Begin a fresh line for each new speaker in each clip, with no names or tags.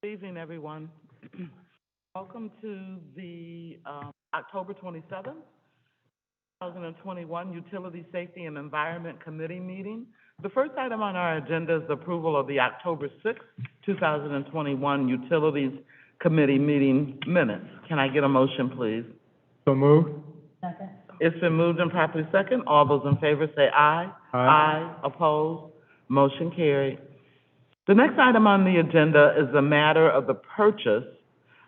Good evening, everyone. Welcome to the October 27th, 2021 Utility Safety and Environment Committee meeting. The first item on our agenda is the approval of the October 6th, 2021 Utilities Committee meeting minutes. Can I get a motion, please?
So moved.
Second.
It's been moved and properly second. All those in favor say aye.
Aye.
Opposed? Motion carried. The next item on the agenda is the matter of the purchase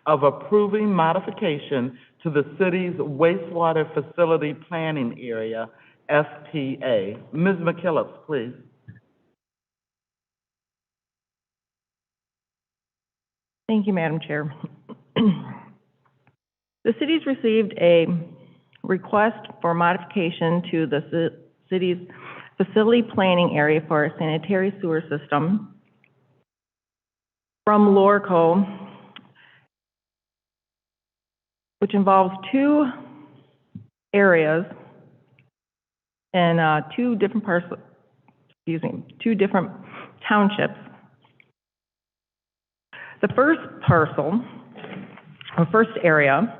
of approving modification to the city's wastewater facility planning area, SPA. Ms. McKillips, please.
Thank you, Madam Chair. The city's received a request for modification to the city's facility planning area for a sanitary sewer system from Lorco, which involves two areas and two different townships. The first parcel, or first area,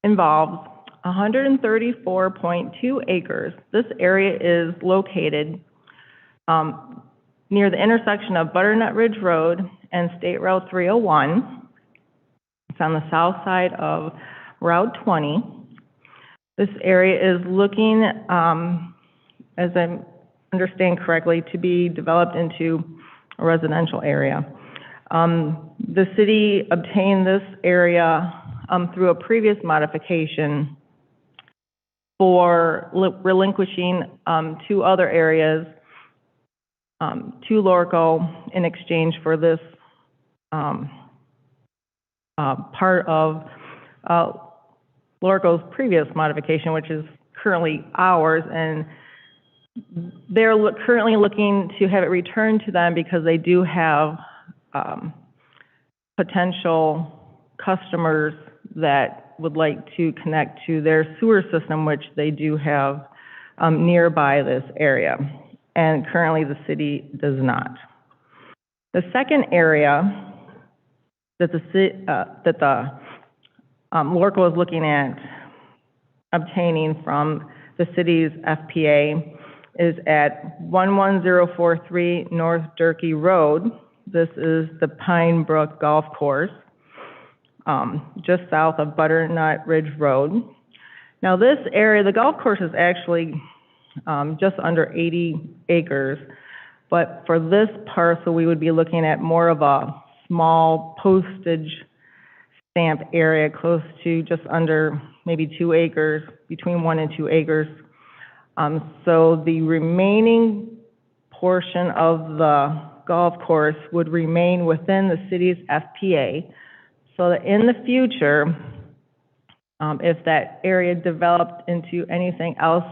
involves 134.2 acres. This area is located near the intersection of Butternut Ridge Road and State Route 301. It's on the south side of Route 20. This area is looking, as I understand correctly, to be developed into a residential area. The city obtained this area through a previous modification for relinquishing two other areas to Lorco in exchange for this part of Lorco's previous modification, which is currently ours, and they're currently looking to have it returned to them because they do have potential customers that would like to connect to their sewer system, which they do have nearby this area, and currently the city does not. The second area that Lorco is looking at obtaining from the city's FPA is at 11043 North Durkee Road. This is the Pinebrook Golf Course, just south of Butternut Ridge Road. Now this area, the golf course is actually just under 80 acres, but for this parcel, we would be looking at more of a small postage stamp area close to just under maybe 2 acres, between 1 and 2 acres. So the remaining portion of the golf course would remain within the city's FPA, so that in the future, if that area developed into anything else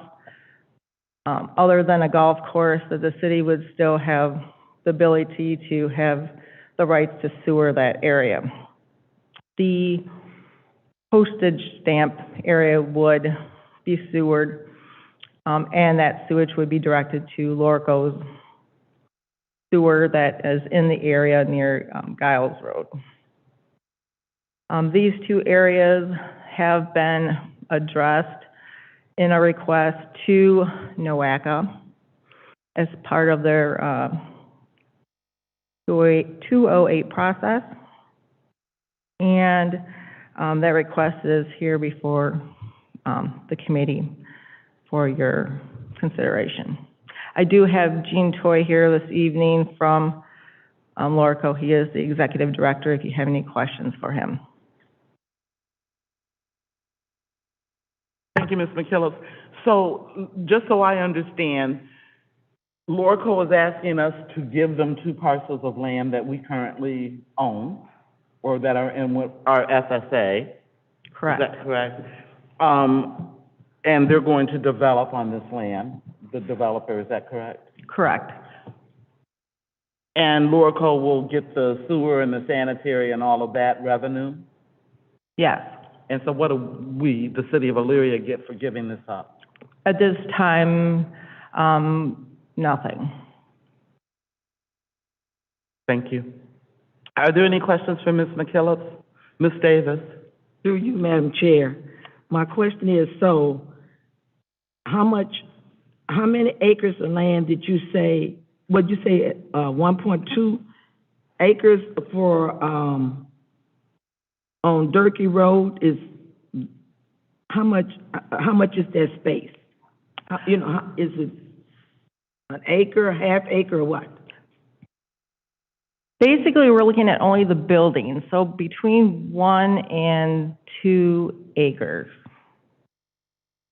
other than a golf course, that the city would still have the ability to have the rights to sewer that area. The postage stamp area would be sewered, and that sewage would be directed to Lorco's sewer that is in the area near Giles Road. These two areas have been addressed in a request to NOACA as part of their 208 process, and that request is here before the committee for your consideration. I do have Gene Toy here this evening from Lorco. He is the executive director if you have any questions for him.
Thank you, Ms. McKillips. So, just so I understand, Lorco is asking us to give them two parcels of land that we currently own, or that are in our FSA.
Correct.
Is that correct? And they're going to develop on this land, the developer, is that correct?
Correct.
And Lorco will get the sewer and the sanitary and all of that revenue?
Yes.
And so what do we, the city of Elyria, get for giving this up?
At this time, nothing.
Thank you. Are there any questions for Ms. McKillop? Ms. Davis?
Through you, Madam Chair. My question is, so how many acres of land did you say, 1.2 acres for, on Durkee Road is, how much is that space? Is it an acre, half acre, or what?
Basically, we're looking at only the buildings, so between 1 and 2 acres.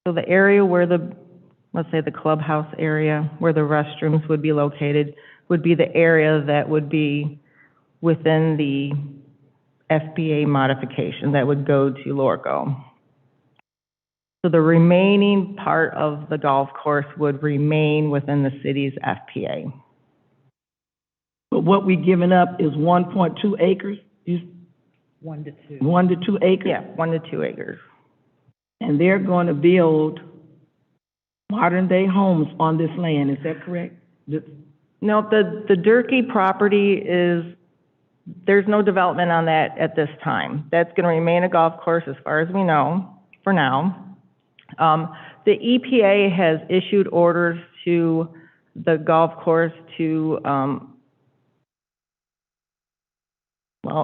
So the area where let's say the clubhouse area, where the restrooms would be located, would be the area that would be within the FBA modification that would go to Lorco. So the remaining part of the golf course would remain within the city's FPA.
But what we giving up is 1.2 acres?
1 to 2.
1 to 2 acres?
Yeah, 1 to 2 acres.
And they're going to build modern-day homes on this land, is that correct?
No, the Durkee property there's no development on that at this time. That's going to remain a golf course as far as we know, for now. The EPA has issued orders to the golf course to,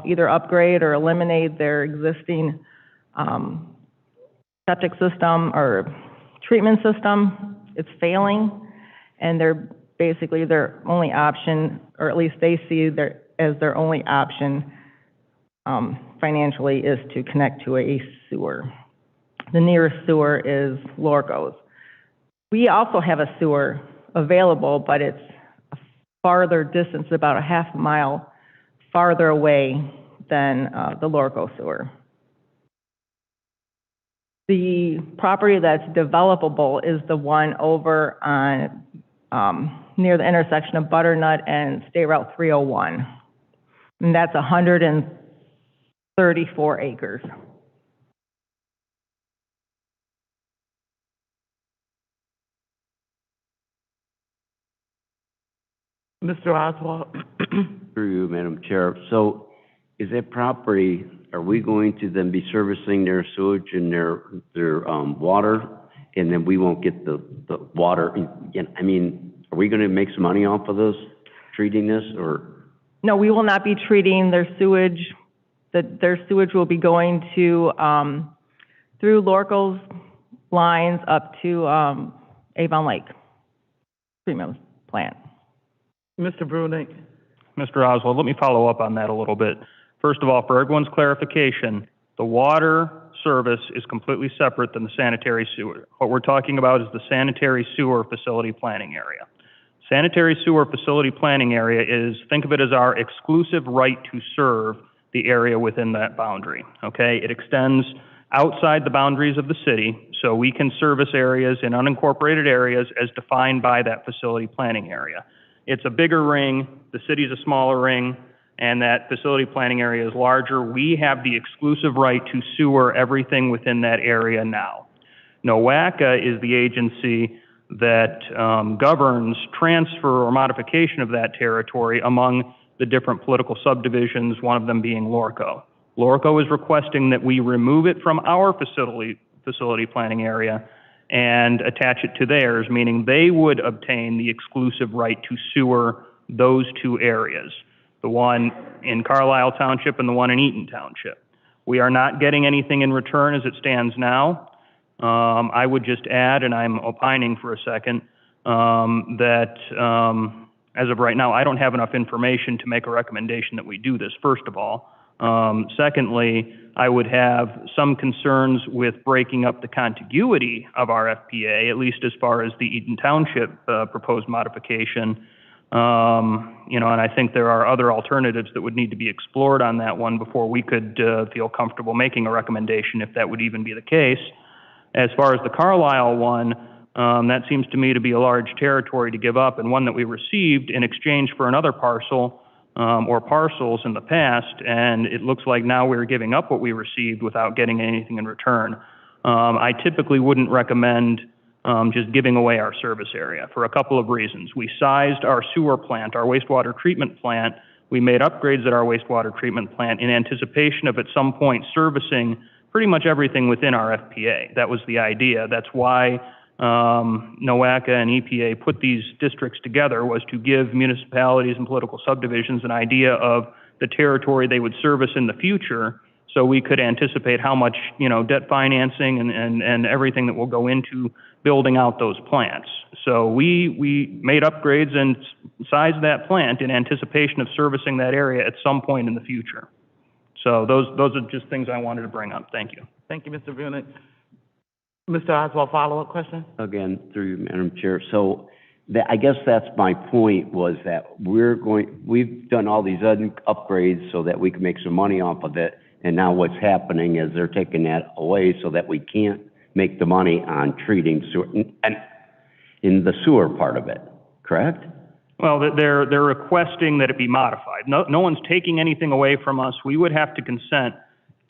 either upgrade or eliminate their existing septic system or treatment system. It's failing, and they're basically their only option, or at least they see as their only option financially, is to connect to a sewer. The nearest sewer is Lorco's. We also have a sewer available, but it's a farther distance, about a half mile farther away than the Lorco sewer. The property that's developable is the one over on near the intersection of Butternut and State Route 301. And that's 134 acres.
Mr. Oswald?
Through you, Madam Chair. So is that property, are we going to then be servicing their sewage and their water, and then we won't get the water? I mean, are we going to make some money off of this, treating this, or?
No, we will not be treating their sewage. Their sewage will be going to, through Lorco's lines up to Avon Lake treatment plant.
Mr. Brunick?
Mr. Oswald, let me follow up on that a little bit. First of all, for everyone's clarification, the water service is completely separate than the sanitary sewer. What we're talking about is the sanitary sewer facility planning area. Sanitary sewer facility planning area is, think of it as our exclusive right to serve the area within that boundary, okay? It extends outside the boundaries of the city, so we can service areas in unincorporated areas as defined by that facility planning area. It's a bigger ring, the city's a smaller ring, and that facility planning area is larger. We have the exclusive right to sewer everything within that area now. NOACA is the agency that governs transfer or modification of that territory among the different political subdivisions, one of them being Lorco. Lorco is requesting that we remove it from our facility planning area and attach it to theirs, meaning they would obtain the exclusive right to sewer those two areas, the one in Carlisle Township and the one in Eaton Township. We are not getting anything in return as it stands now. I would just add, and I'm opining for a second, that as of right now, I don't have enough information to make a recommendation that we do this, first of all. Secondly, I would have some concerns with breaking up the contiguity of our FPA, at least as far as the Eaton Township proposed modification. And I think there are other alternatives that would need to be explored on that one before we could feel comfortable making a recommendation, if that would even be the case. As far as the Carlisle one, that seems to me to be a large territory to give up, and one that we received in exchange for another parcel or parcels in the past, and it looks like now we're giving up what we received without getting anything in return. I typically wouldn't recommend just giving away our service area for a couple of reasons. We sized our sewer plant, our wastewater treatment plant, we made upgrades at our wastewater treatment plant in anticipation of at some point servicing pretty much everything within our FPA. That was the idea. That's why NOACA and EPA put these districts together, was to give municipalities and political subdivisions an idea of the territory they would service in the future, so we could anticipate how much, debt financing and everything that will go into building out those plants. So we made upgrades and sized that plant in anticipation of servicing that area at some point in the future. So those are just things I wanted to bring up. Thank you.
Thank you, Mr. Brunick. Mr. Oswald, follow-up question?
Again, through you, Madam Chair. So I guess that's my point, was that we've done all these upgrades so that we can make some money off of it. And now what's happening is they're taking that away so that we can't make the money on treating sewer, and in the sewer part of it, correct?
Well, they're requesting that it be modified. No one's taking anything away from us. We would have to consent.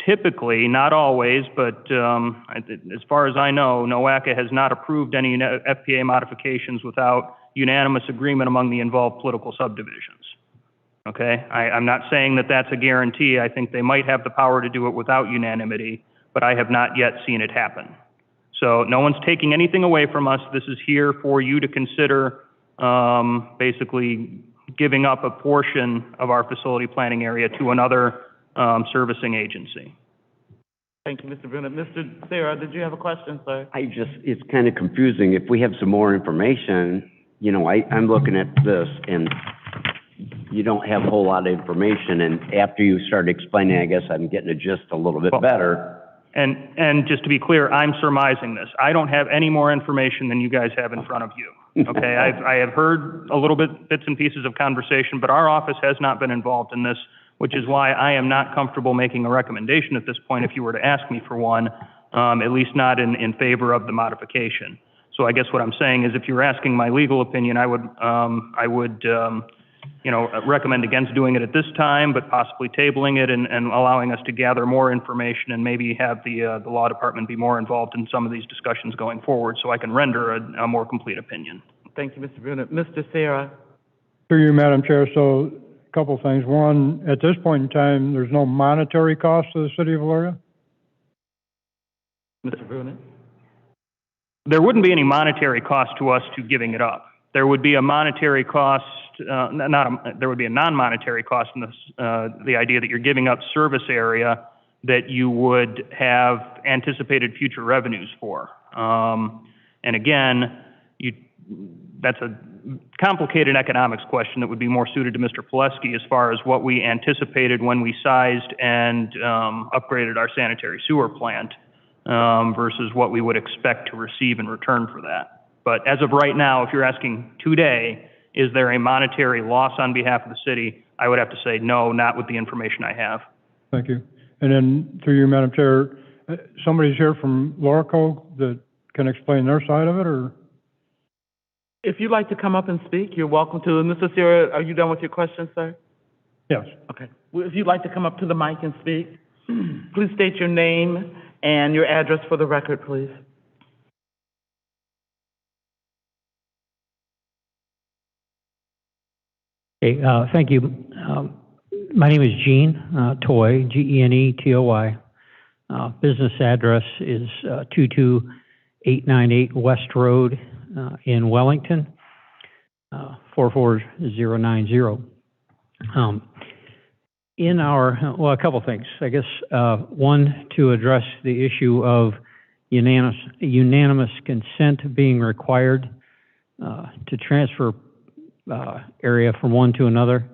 Typically, not always, but as far as I know, NOACA has not approved any FPA modifications without unanimous agreement among the involved political subdivisions. Okay? I'm not saying that that's a guarantee. I think they might have the power to do it without unanimity, but I have not yet seen it happen. So no one's taking anything away from us. This is here for you to consider, basically giving up a portion of our facility planning area to another servicing agency.
Thank you, Mr. Brunick. Mr. Sarah, did you have a question, sir?
It's kind of confusing. If we have some more information, I'm looking at this and you don't have a whole lot of information, and after you start explaining, I guess I'm getting a gist a little bit better.
And just to be clear, I'm surmising this. I don't have any more information than you guys have in front of you. Okay, I have heard a little bits and pieces of conversation, but our office has not been involved in this, which is why I am not comfortable making a recommendation at this point if you were to ask me for one, at least not in favor of the modification. So I guess what I'm saying is, if you're asking my legal opinion, I would recommend against doing it at this time, but possibly tabling it and allowing us to gather more information and maybe have the law department be more involved in some of these discussions going forward, so I can render a more complete opinion.
Thank you, Mr. Brunick. Mr. Sarah?
Through you, Madam Chair. So a couple things. One, at this point in time, there's no monetary cost to the city of Elyria?
Mr. Brunick?
There wouldn't be any monetary cost to us to giving it up. There would be a monetary cost, there would be a non-monetary cost in this, the idea that you're giving up service area that you would have anticipated future revenues for. And again, that's a complicated economics question that would be more suited to Mr. Pileski as far as what we anticipated when we sized and upgraded our sanitary sewer plant versus what we would expect to receive in return for that. But as of right now, if you're asking today, is there a monetary loss on behalf of the city, I would have to say no, not with the information I have.
Thank you. And then through you, Madam Chair, somebody's here from Lorco that can explain their side of it, or?
If you'd like to come up and speak, you're welcome to. And Mr. Sarah, are you done with your question, sir?
Yes.
Okay. Well, if you'd like to come up to the mic and speak, please state your name and your address for the record, please.
Hey, thank you. My name is Gene Toy, Genetoy. Business address is 22898 West Road in Wellington, 44090. A couple things. I guess one, to address the issue of unanimous consent being required to transfer area from one to another.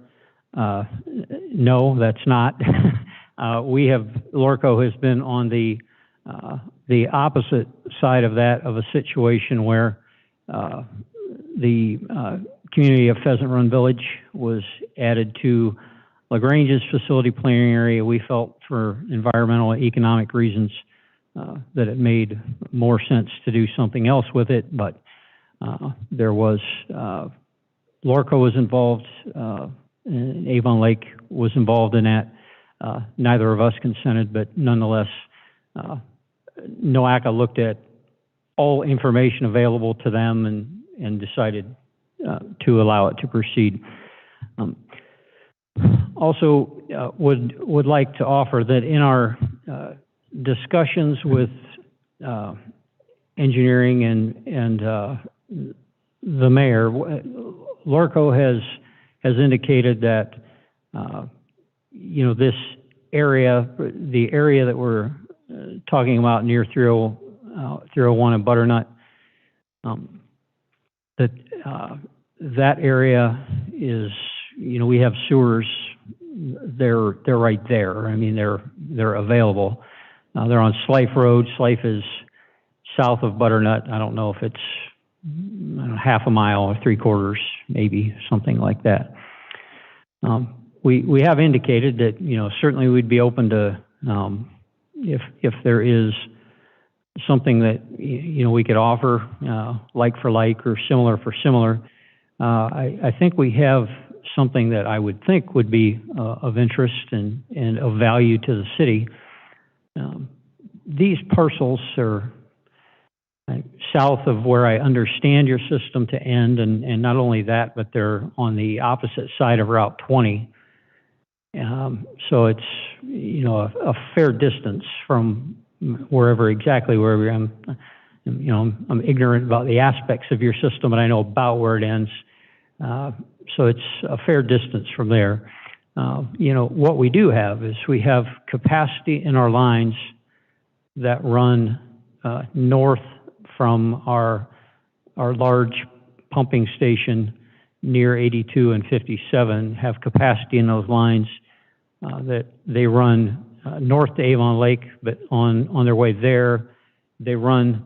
No, that's not. Lorco has been on the opposite side of that, of a situation where the community of Pheasant Run Village was added to LaGrange's facility planning area. We felt for environmental and economic reasons that it made more sense to do something else with it, but there was Lorco was involved, and Avon Lake was involved in that. Neither of us consented, but nonetheless, NOACA looked at all information available to them and decided to allow it to proceed. Also, would like to offer that in our discussions with engineering and the mayor, Lorco has indicated that this area, the area that we're talking about near 301 and Butternut, that area is, we have sewers. They're right there. I mean, they're available. They're on Slife Road. Slife is south of Butternut. I don't know if it's half a mile or 3/4, maybe something like that. We have indicated that certainly we'd be open to if there is something that we could offer like for like or similar for similar. I think we have something that I would think would be of interest and of value to the city. These parcels are south of where I understand your system to end, and not only that, but they're on the opposite side of Route 20. So it's, a fair distance from exactly wherever I'm ignorant about the aspects of your system, and I know about where it ends. So it's a fair distance from there. What we do have is we have capacity in our lines that run north from our large pumping station near 82 and 57, have capacity in those lines that they run north to Avon Lake, but on their way there, they run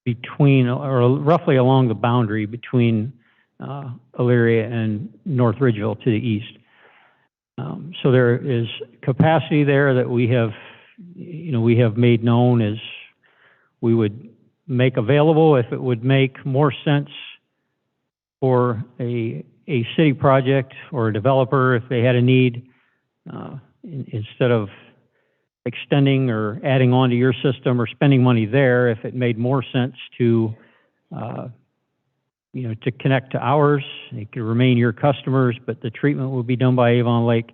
between, or roughly along the boundary between Elyria and North Ridgeville to the east. So there is capacity there that we have made known as we would make available if it would make more sense for a city project or a developer if they had a need, instead of extending or adding on to your system or spending money there, if it made more sense to to connect to ours. It could remain your customers, but the treatment will be done by Avon Lake.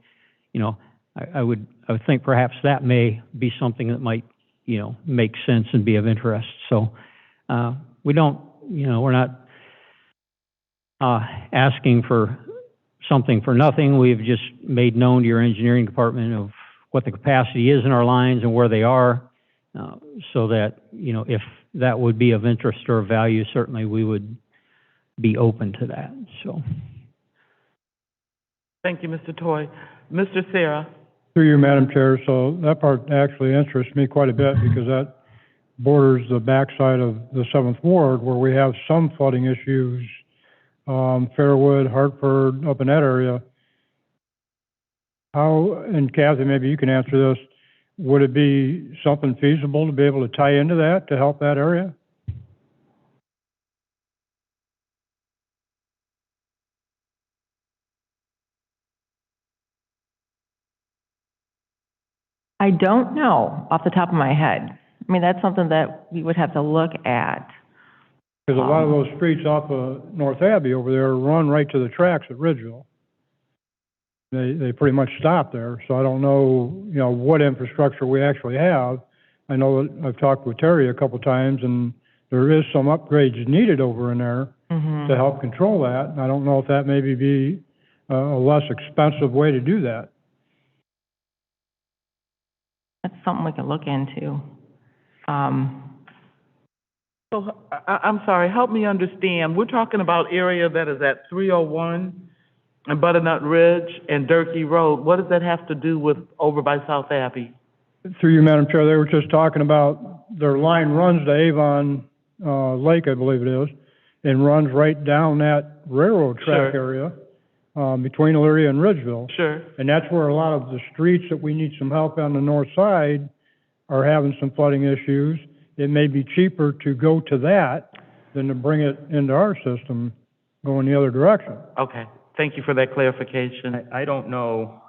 I would think perhaps that may be something that might make sense and be of interest. So we don't, we're not asking for something for nothing. We've just made known to your engineering department of what the capacity is in our lines and where they are, so that, if that would be of interest or of value, certainly we would be open to that. So.
Thank you, Mr. Toy. Mr. Sarah.
Through you, Madam Chair, so that part actually interests me quite a bit because that borders the backside of the 7th Ward where we have some flooding issues, Fairwood, Hartford, up in that area. How, and Kathy, maybe you can answer this, would it be something feasible to be able to tie into that to help that area?
I don't know off the top of my head. I mean, that's something that we would have to look at.
Because a lot of those streets off of North Abbey over there run right to the tracks at Ridgeville. They pretty much stop there, so I don't know, what infrastructure we actually have. I know that I've talked with Terry a couple times, and there is some upgrades needed over in there to help control that. And I don't know if that maybe be a less expensive way to do that.
That's something we can look into.
So I'm sorry, help me understand. We're talking about area that is at 301 and Butternut Ridge and Durkee Road. What does that have to do with over by South Abbey?
Through you, Madam Chair, they were just talking about their line runs to Avon Lake, I believe it is, and runs right down that railroad track area between Elyria and Ridgeville.
Sure.
And that's where a lot of the streets that we need some help on the north side are having some flooding issues. It may be cheaper to go to that than to bring it into our system going the other direction.
Okay. Thank you for that clarification.
I don't know,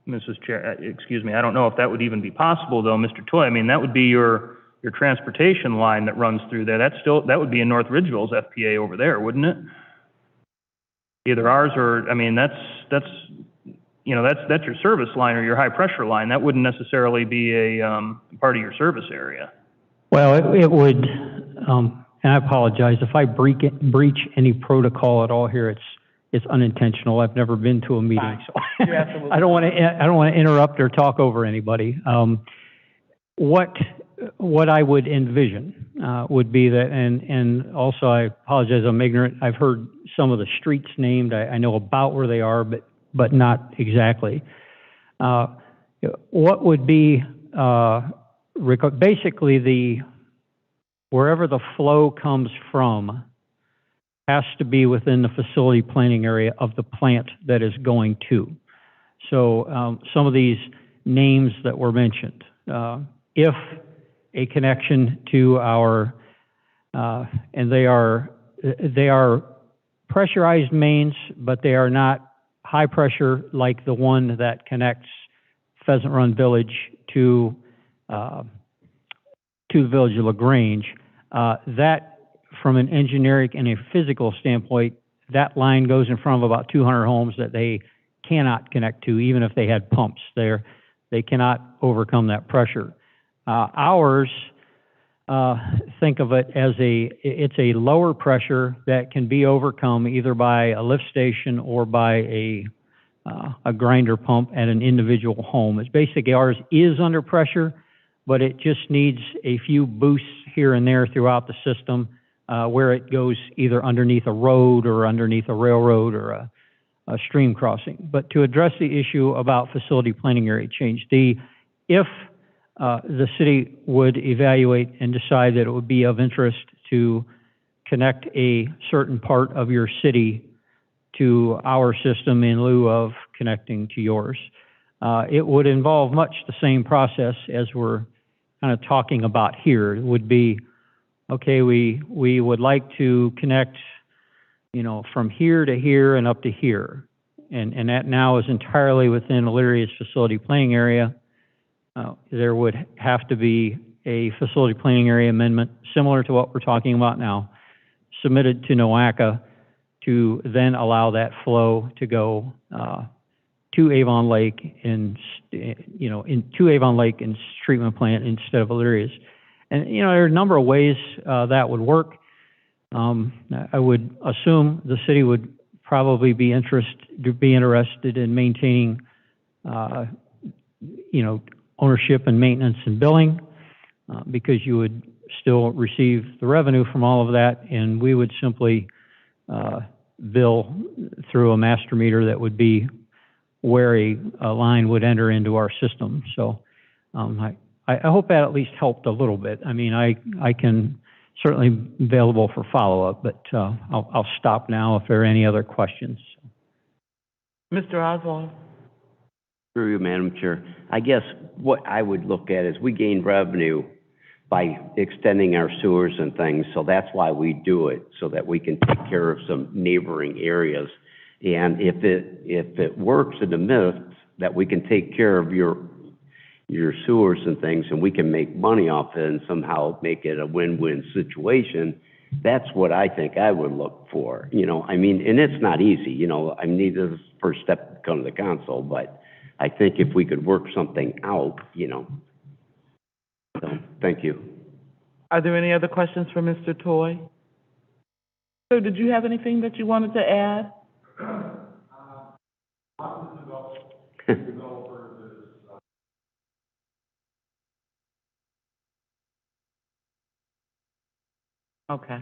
Mrs. Chair, excuse me, I don't know if that would even be possible though, Mr. Toy. I mean, that would be your transportation line that runs through there. That would be in North Ridgeville's FPA over there, wouldn't it? Either ours or, I mean, that's, you know, that's your service line or your high pressure line. That wouldn't necessarily be a, part of your service area.
Well, it would, and I apologize, if I breach any protocol at all here, it's unintentional. I've never been to a meeting, so
You're absolutely
I don't want to interrupt or talk over anybody. What I would envision would be that, and also I apologize, I'm ignorant. I've heard some of the streets named. I know about where they are, but not exactly. What would be basically wherever the flow comes from has to be within the facility planning area of the plant that is going to. So some of these names that were mentioned, if a connection to our, and they are pressurized mains, but they are not high pressure like the one that connects Pheasant Run Village to the village of LaGrange. That, from an engineering and a physical standpoint, that line goes in front of about 200 homes that they cannot connect to, even if they had pumps there. They cannot overcome that pressure. Ours, think of it as it's a lower pressure that can be overcome either by a lift station or by a grinder pump at an individual home. It's basically, ours is under pressure, but it just needs a few boosts here and there throughout the system, where it goes either underneath a road or underneath a railroad or a stream crossing. But to address the issue about facility planning area change, if the city would evaluate and decide that it would be of interest to connect a certain part of your city to our system in lieu of connecting to yours, it would involve much the same process as we're kind of talking about here. It would be, okay, we would like to connect, you know, from here to here and up to here. And that now is entirely within Elyria's facility planning area. There would have to be a facility planning area amendment similar to what we're talking about now, submitted to NOACA to then allow that flow to go to Avon Lake and, you know, to Avon Lake and treatment plant instead of Elyria's. And, you know, there are a number of ways that would work. I would assume the city would probably be interested in maintaining, you know, ownership and maintenance and billing, because you would still receive the revenue from all of that, and we would simply bill through a master meter that would be where a line would enter into our system. So I hope that at least helped a little bit. I mean, I can certainly be available for follow-up, but I'll stop now if there are any other questions.
Mr. Oswald?
Through you, Madam Chair. I guess what I would look at is we gain revenue by extending our sewers and things, so that's why we do it, so that we can take care of some neighboring areas. And if it works in the midst that we can take care of your sewers and things, and we can make money off it and somehow make it a win-win situation, that's what I think I would look for. You know, I mean, and it's not easy, you know, I mean, this is the first step to come to the council, but I think if we could work something out, you know. So, thank you.
Are there any other questions for Mr. Toy? Sir, did you have anything that you wanted to add? Okay.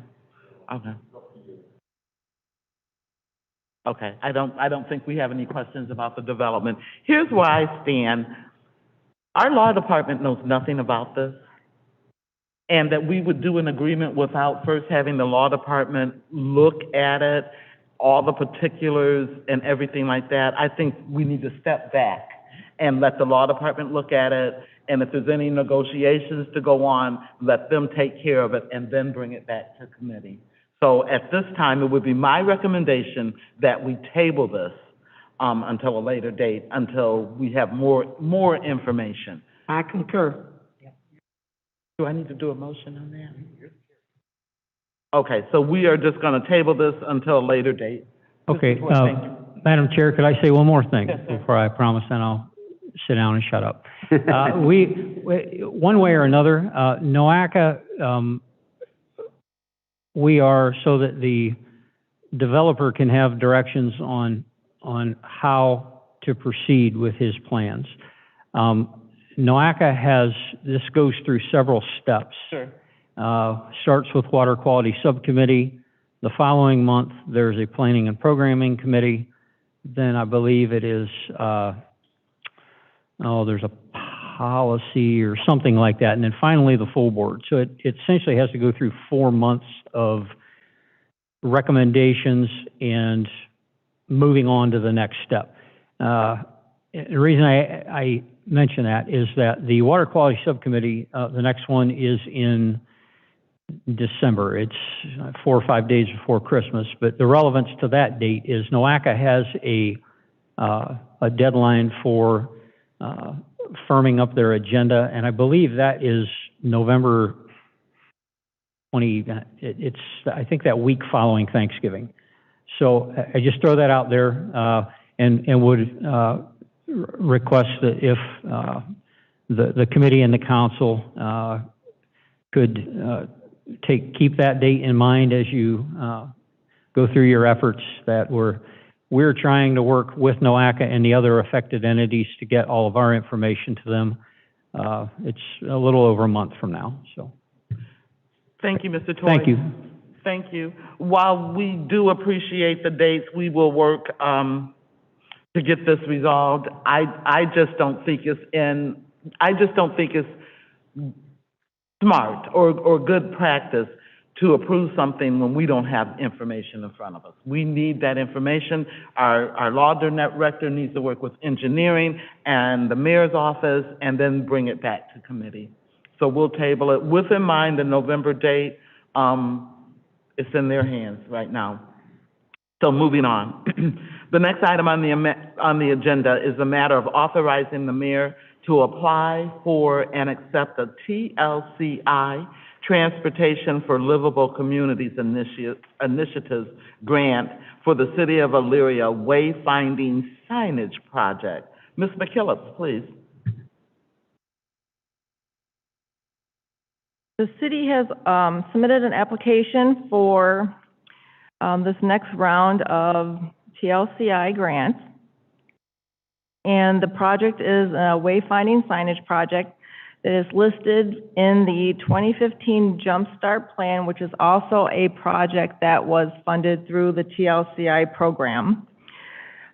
Okay, I don't think we have any questions about the development. Here's where I stand. Our law department knows nothing about this, and that we would do an agreement without first having the law department look at it, all the particulars and everything like that. I think we need to step back and let the law department look at it, and if there's any negotiations to go on, let them take care of it and then bring it back to committee. So at this time, it would be my recommendation that we table this until a later date, until we have more information.
I concur.
Do I need to do a motion on that? Okay, so we are just going to table this until a later date.
Okay,
Mr. Floyd, thank you.
Madam Chair, could I say one more thing
Yes, sir.
before I promise, then I'll sit down and shut up. One way or another, NOACA, we are, so that the developer can have directions on how to proceed with his plans. NOACA has, this goes through several steps.
Sure.
Starts with Water Quality Subcommittee. The following month, there's a Planning and Programming Committee. Then I believe it is, there's a policy or something like that. And then finally, the full board. So it essentially has to go through 4 months of recommendations and moving on to the next step. The reason I mention that is that the Water Quality Subcommittee, the next one is in December. It's 4 or 5 days before Christmas, but the relevance to that date is NOACA has a deadline for firming up their agenda, and I believe that is November 20, I think that week following Thanksgiving. So I just throw that out there, and would request that if the committee and the council could keep that date in mind as you go through your efforts, that we're trying to work with NOACA and the other affected entities to get all of our information to them. It's a little over a month from now, so.
Thank you, Mr. Toy.
Thank you.
Thank you. While we do appreciate the dates, we will work to get this resolved. I just don't think it's smart or good practice to approve something when we don't have information in front of us. We need that information. Our law director needs to work with engineering and the mayor's office and then bring it back to committee. So we'll table it with in mind the November date. It's in their hands right now. So moving on. The next item on the agenda is the matter of authorizing the mayor to apply for and accept a TLCI, Transportation for Livable Communities Initiatives grant for the City of Elyria Wayfinding Signage Project. Ms. McKillop, please.
The city has submitted an application for this next round of TLCI grants. And the project is a wayfinding signage project that is listed in the 2015 Jumpstart Plan, which is also a project that was funded through the TLCI program.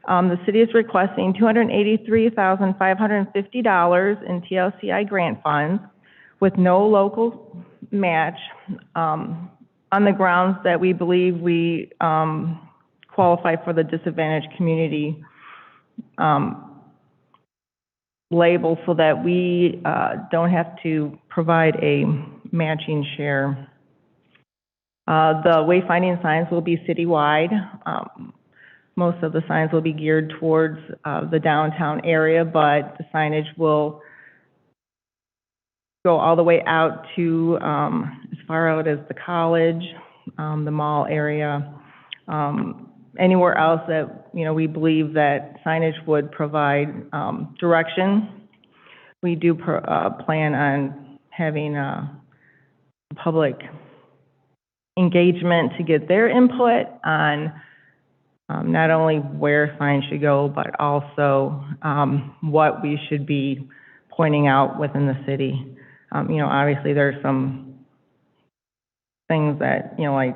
The city is requesting $283,550 in TLCI grant funds with no local match on the grounds that we believe we qualify for the disadvantaged community label, so that we don't have to provide a matching share. The wayfinding signs will be citywide. Most of the signs will be geared towards the downtown area, but the signage will go all the way out to as far out as the college, the mall area, anywhere else that, you know, we believe that signage would provide direction. We do plan on having public engagement to get their input on not only where signs should go, but also what we should be pointing out within the city. You know, obviously there's some things that, you know, like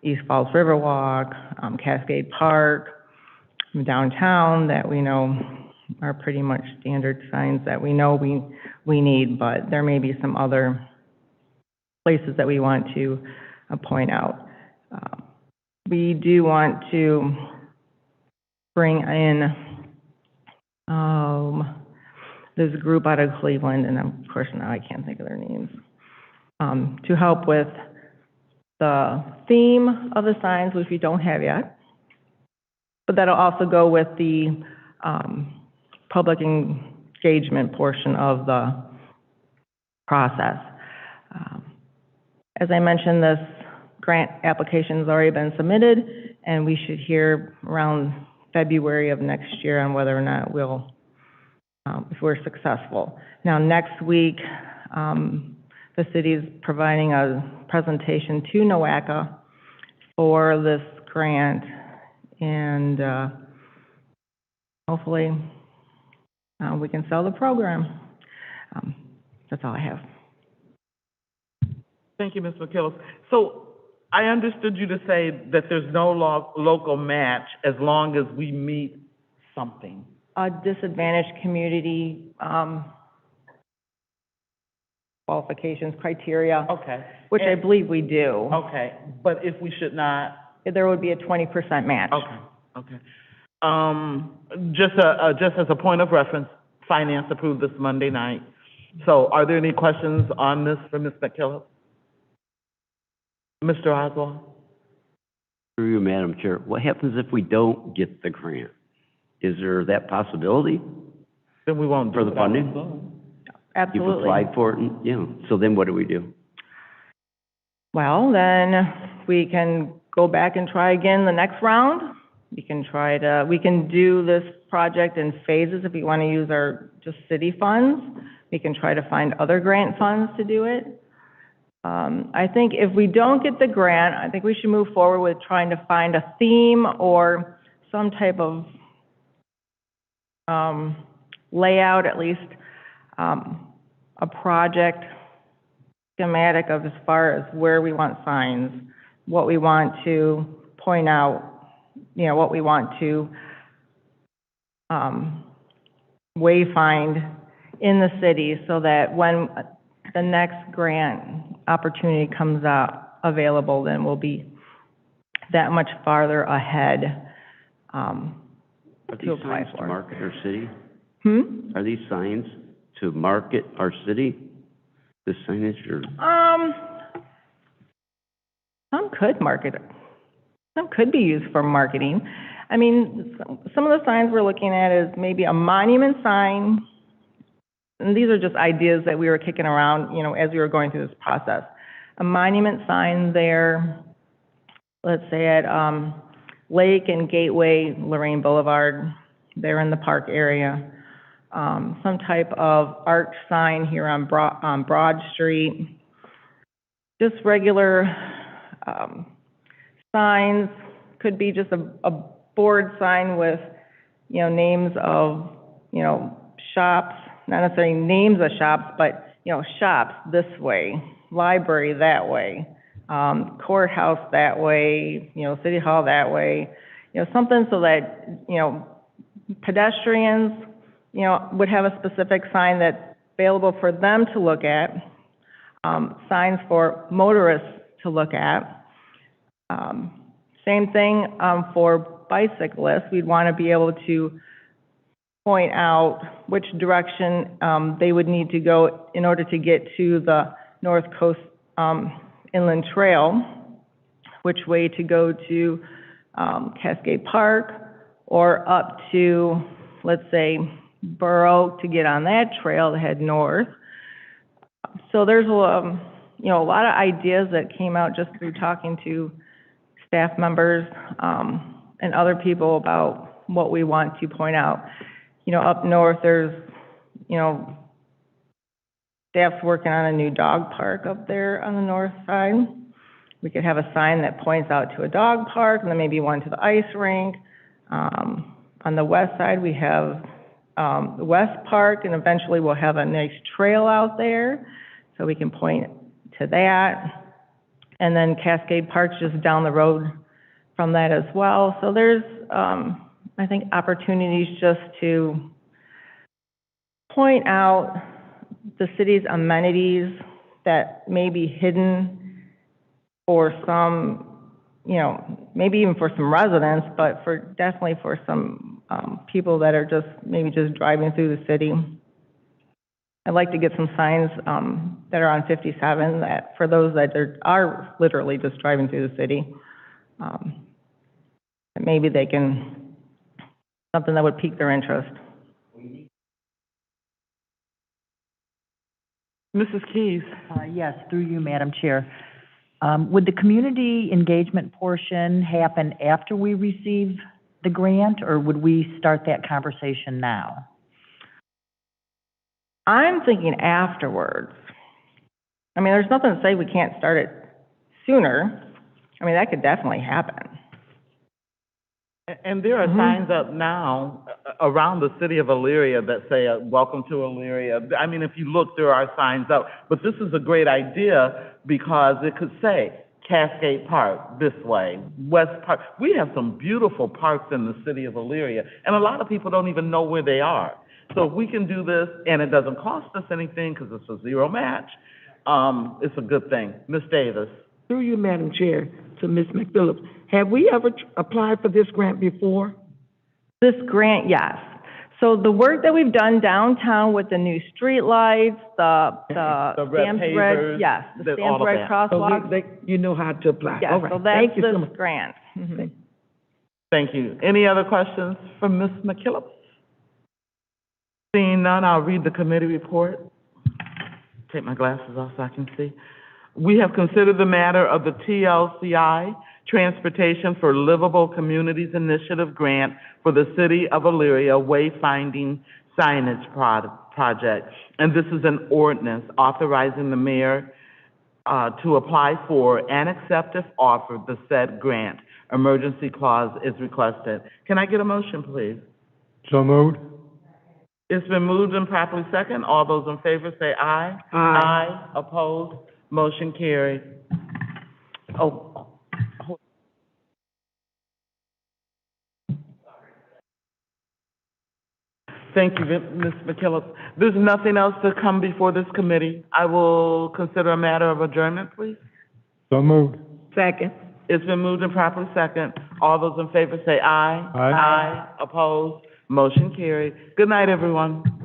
East Falls Riverwalk, Cascade Park, downtown, that we know are pretty much standard signs that we know we need, but there may be some other places that we want to point out. We do want to bring in there's a group out of Cleveland, and of course now I can't think of their names, to help with the theme of the signs, which we don't have yet, but that'll also go with the public engagement portion of the process. As I mentioned, this grant application has already been submitted. and we should hear around February of next year on whether or not we'll, if we're successful. Now, next week, the city is providing a presentation to NOACA for this grant, and hopefully we can sell the program. That's all I have.
Thank you, Ms. McKillis. So I understood you to say that there's no local match as long as we meet something.
A disadvantaged community qualifications, criteria,
Okay.
which I believe we do.
Okay, but if we should not?
There would be a 20% match.
Okay. Just as a point of reference, Finance approved this Monday night. So are there any questions on this for Ms. McKillis? Mr. Oswald?
Through you, Madam Chair, what happens if we don't get the grant? Is there that possibility
Then we won't do
for the
it.
funding? You've
Absolutely.
applied for it, and, yeah, so then what do we do?
Well, then we can go back and try again the next round. We can do this project in phases if we want to use our just city funds. We can try to find other grant funds to do it. I think if we don't get the grant, I think we should move forward with trying to find a theme or some type of layout, at least a project schematic of as far as where we want signs, what we want to point out, what we want to wayfind in the city, so that when the next grant opportunity comes out available, then we'll be that much farther ahead
Are these
to apply
signs to
for.
market our city?
Hmm?
Are these signs to market our city? The signage or?
Some could market it. Some could be used for marketing. I mean, some of the signs we're looking at is maybe a monument sign, and these are just ideas that we were kicking around, as we were going through this process. A monument sign there, let's say at Lake and Gateway, Lorraine Boulevard, there in the park area. Some type of arch sign here on Broad Street. Just regular signs, could be just a board sign with, names of, shops, not necessarily names of shops, but, shops this way, library that way, courthouse that way, city hall that way, something so that, pedestrians, would have a specific sign that's available for them to look at, signs for motorists to look at. Same thing for bicyclists. We'd want to be able to point out which direction they would need to go in order to get to the North Coast Inland Trail, which way to go to Cascade Park, or up to, let's say, Borough to get on that trail to head north. So there's a lot of ideas that came out just through talking to staff members and other people about what we want to point out. Up north, there's, staff's working on a new dog park up there on the north side. We could have a sign that points out to a dog park, and then maybe one to the ice rink. On the west side, we have the West Park, and eventually we'll have a nice trail out there, so we can point to that. And then Cascade Park's just down the road from that as well. So there's, I think, opportunities just to point out the city's amenities that may be hidden for some, maybe even for some residents, but definitely for some people that are maybe just driving through the city. I'd like to get some signs that are on 57 that for those that are literally just driving through the city. And maybe they can, something that would pique their interest.
Mrs. Keys?
Yes, through you, Madam Chair. Would the community engagement portion happen after we receive the grant, or would we start that conversation now?
I'm thinking afterwards. I mean, there's nothing to say we can't start it sooner. I mean, that could definitely happen.
And there are signs up now around the city of Elyria that say, welcome to Elyria. I mean, if you look, there are signs up. But this is a great idea because it could say Cascade Park this way, West Park. We have some beautiful parks in the city of Elyria, and a lot of people don't even know where they are. So if we can do this, and it doesn't cost us anything because it's a zero match, it's a good thing. Ms. Davis.
Through you, Madam Chair, to Ms. McPhillips, have we ever applied for this grant before?
This grant, yes. So the work that we've done downtown with the new streetlights, the
red
Stamps
pavers,
yes, the
all
Stamps
of
Red
that.
crosswalks.
You know how to apply.
Yes,
All right.
so
Thank
that's
you so
this
much.
grant. Mhm.
Thank you. Any other questions for Ms. McKillop? Seeing none, I'll read the committee report. Take my glasses off so I can see. We have considered the matter of the TLCI Transportation for Livable Communities Initiative Grant for the City of Elyria Wayfinding Signage Project. And this is an ordinance authorizing the mayor to apply for and accept if offered the said grant. Emergency clause is requested. Can I get a motion, please?
So moved.
It's been moved and properly second. All those in favor say aye.
Aye.
Opposed? Motion carried. Oh. Thank you, Ms. McKillop. There's nothing else to come before this committee. I will consider a matter of adjournment, please.
So moved.
Second.
It's been moved and properly second. All those in favor say aye.
Aye.
Opposed? Motion carried. Good night, everyone.